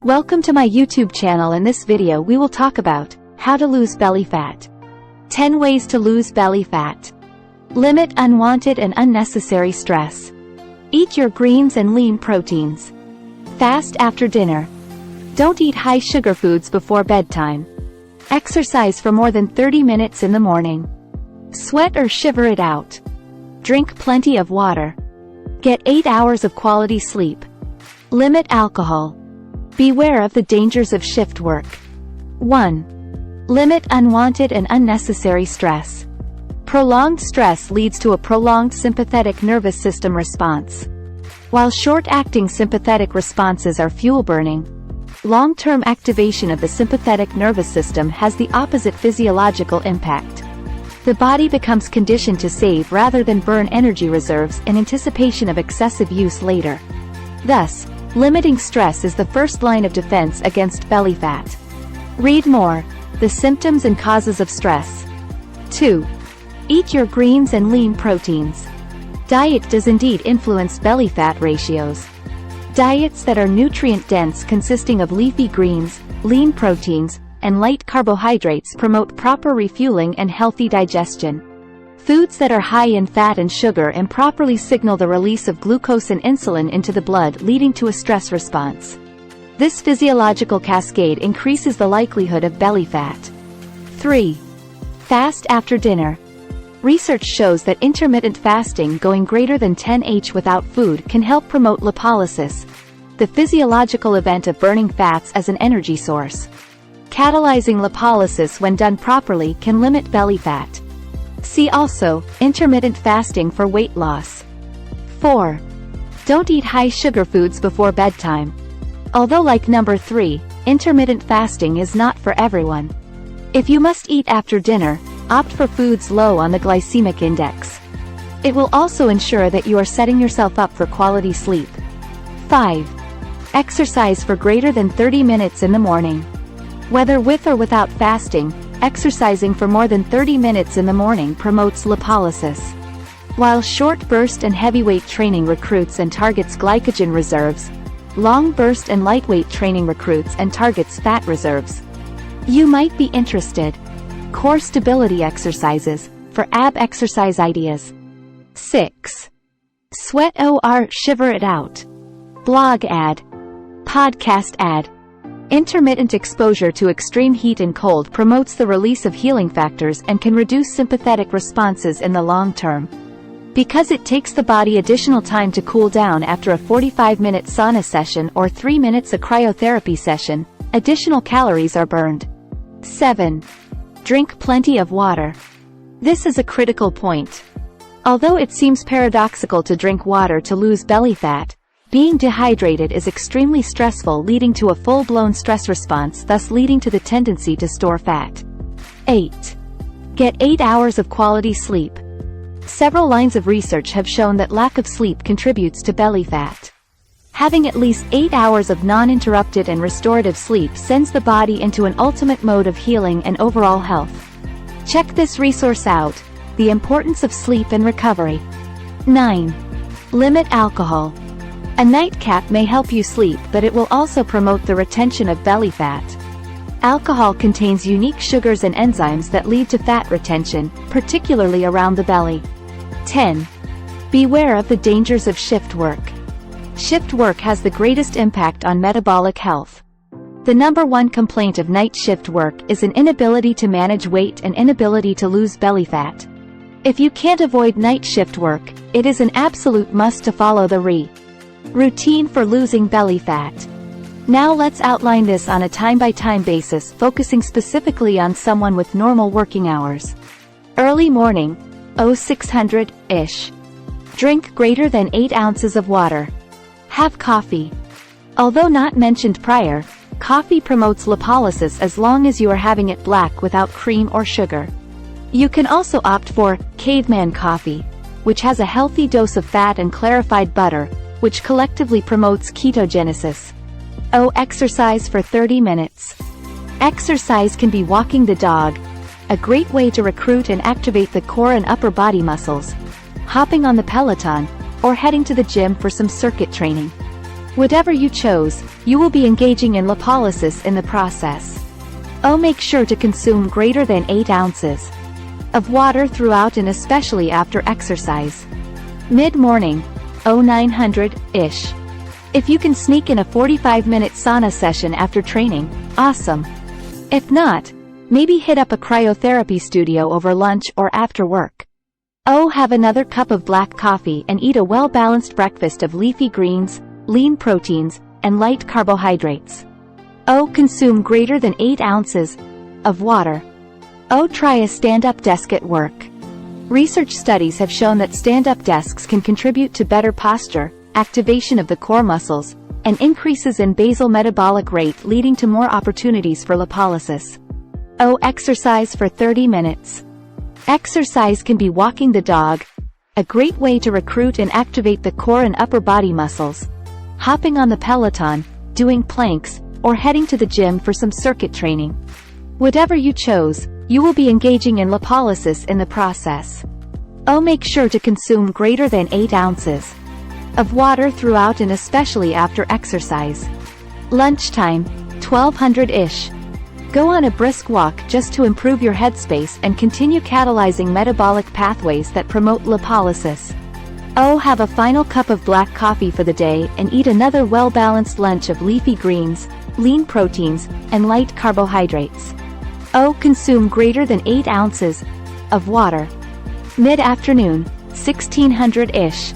Welcome to my YouTube channel. In this video we will talk about how to lose belly fat. 10 ways to lose belly fat. Limit unwanted and unnecessary stress. Eat your greens and lean proteins. Fast after dinner. Don't eat high sugar foods before bedtime. Exercise for more than 30 minutes in the morning. Sweat or shiver it out. Drink plenty of water. Get 8 hours of quality sleep. Limit alcohol. Beware of the dangers of shift work. 1. Limit unwanted and unnecessary stress. Prolonged stress leads to a prolonged sympathetic nervous system response. While short-acting sympathetic responses are fuel-burning, long-term activation of the sympathetic nervous system has the opposite physiological impact. The body becomes conditioned to save rather than burn energy reserves in anticipation of excessive use later. Thus, limiting stress is the first line of defense against belly fat. Read more: the symptoms and causes of stress. 2. Eat your greens and lean proteins. Diet does indeed influence belly fat ratios. Diets that are nutrient-dense, consisting of leafy greens, lean proteins, and light carbohydrates promote proper refueling and healthy digestion. Foods that are high in fat and sugar improperly signal the release of glucose and insulin into the blood, leading to a stress response. This physiological cascade increases the likelihood of belly fat. 3. Fast after dinner. Research shows that intermittent fasting, going greater than 10h without food, can help promote lipolysis, the physiological event of burning fats as an energy source. Catalyzing lipolysis when done properly can limit belly fat. See also, intermittent fasting for weight loss. 4. Don't eat high sugar foods before bedtime. Although like number 3, intermittent fasting is not for everyone. If you must eat after dinner, opt for foods low on the glycemic index. It will also ensure that you are setting yourself up for quality sleep. 5. Exercise for greater than 30 minutes in the morning. Whether with or without fasting, exercising for more than 30 minutes in the morning promotes lipolysis. While short burst and heavyweight training recruits and targets glycogen reserves, long burst and lightweight training recruits and targets fat reserves. You might be interested. Core stability exercises, for ab exercise ideas. 6. Sweat or shiver it out. Blog ad. Podcast ad. Intermittent exposure to extreme heat and cold promotes the release of healing factors and can reduce sympathetic responses in the long term. Because it takes the body additional time to cool down after a 45-minute sauna session or 3 minutes a cryotherapy session, additional calories are burned. 7. Drink plenty of water. This is a critical point. Although it seems paradoxical to drink water to lose belly fat, being dehydrated is extremely stressful, leading to a full-blown stress response, thus leading to the tendency to store fat. 8. Get 8 hours of quality sleep. Several lines of research have shown that lack of sleep contributes to belly fat. Having at least 8 hours of non-interrupted and restorative sleep sends the body into an ultimate mode of healing and overall health. Check this resource out: the importance of sleep and recovery. 9. Limit alcohol. A nightcap may help you sleep, but it will also promote the retention of belly fat. Alcohol contains unique sugars and enzymes that lead to fat retention, particularly around the belly. 10. Beware of the dangers of shift work. Shift work has the greatest impact on metabolic health. The number one complaint of night shift work is an inability to manage weight and inability to lose belly fat. If you can't avoid night shift work, it is an absolute must to follow the routine for losing belly fat. Now let's outline this on a time-by-time basis, focusing specifically on someone with normal working hours. Early morning, 0600-ish. Drink greater than 8 ounces of water. Have coffee. Although not mentioned prior, coffee promotes lipolysis as long as you are having it black without cream or sugar. You can also opt for caveman coffee, which has a healthy dose of fat and clarified butter, which collectively promotes ketogenesis. Exercise for 30 minutes. Exercise can be walking the dog, a great way to recruit and activate the core and upper body muscles, hopping on the Peloton, or heading to the gym for some circuit training. Whatever you chose, you will be engaging in lipolysis in the process. Oh, make sure to consume greater than 8 ounces of water throughout and especially after exercise. Mid-morning, 0900-ish. If you can sneak in a 45-minute sauna session after training, awesome. If not, maybe hit up a cryotherapy studio over lunch or after work. Oh, have another cup of black coffee and eat a well-balanced breakfast of leafy greens, lean proteins, and light carbohydrates. Oh, consume greater than 8 ounces of water. Oh, try a stand-up desk at work. Research studies have shown that stand-up desks can contribute to better posture, activation of the core muscles, and increases in basal metabolic rate, leading to more opportunities for lipolysis. Oh, exercise for 30 minutes. Exercise can be walking the dog, a great way to recruit and activate the core and upper body muscles, hopping on the Peloton, doing planks, or heading to the gym for some circuit training. Whatever you chose, you will be engaging in lipolysis in the process. Oh, make sure to consume greater than 8 ounces of water throughout and especially after exercise. Lunchtime, 1200-ish. Go on a brisk walk just to improve your headspace and continue catalyzing metabolic pathways that promote lipolysis. Oh, have a final cup of black coffee for the day and eat another well-balanced lunch of leafy greens, lean proteins, and light carbohydrates. Oh, consume greater than 8 ounces of water. Mid-afternoon, 1600-ish.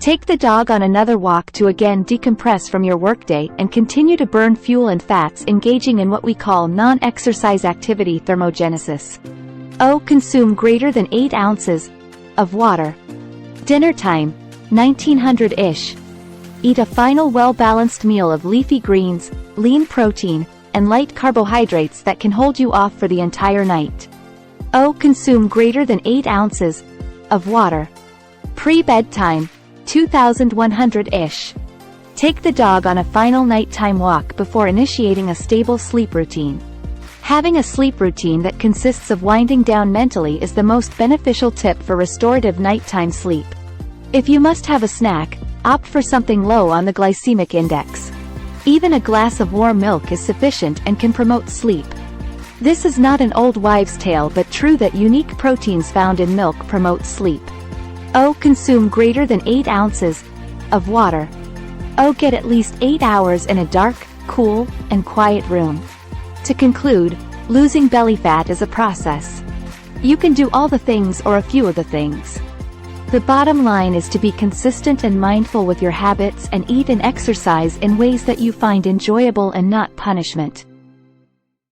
Take the dog on another walk to again decompress from your workday and continue to burn fuel and fats, engaging in what we call non-exercise activity thermogenesis. Oh, consume greater than 8 ounces of water. Dinner time, 1900-ish. Eat a final well-balanced meal of leafy greens, lean protein, and light carbohydrates that can hold you off for the entire night. Oh, consume greater than 8 ounces of water. Pre-bedtime, 2100-ish. Take the dog on a final nighttime walk before initiating a stable sleep routine. Having a sleep routine that consists of winding down mentally is the most beneficial tip for restorative nighttime sleep. If you must have a snack, opt for something low on the glycemic index. Even a glass of warm milk is sufficient and can promote sleep. This is not an old wives' tale but true that unique proteins found in milk promote sleep. Oh, consume greater than 8 ounces of water. Oh, get at least 8 hours in a dark, cool, and quiet room. To conclude, losing belly fat is a process. You can do all the things or a few of the things. The bottom line is to be consistent and mindful with your habits and eat and exercise in ways that you find enjoyable and not punishment.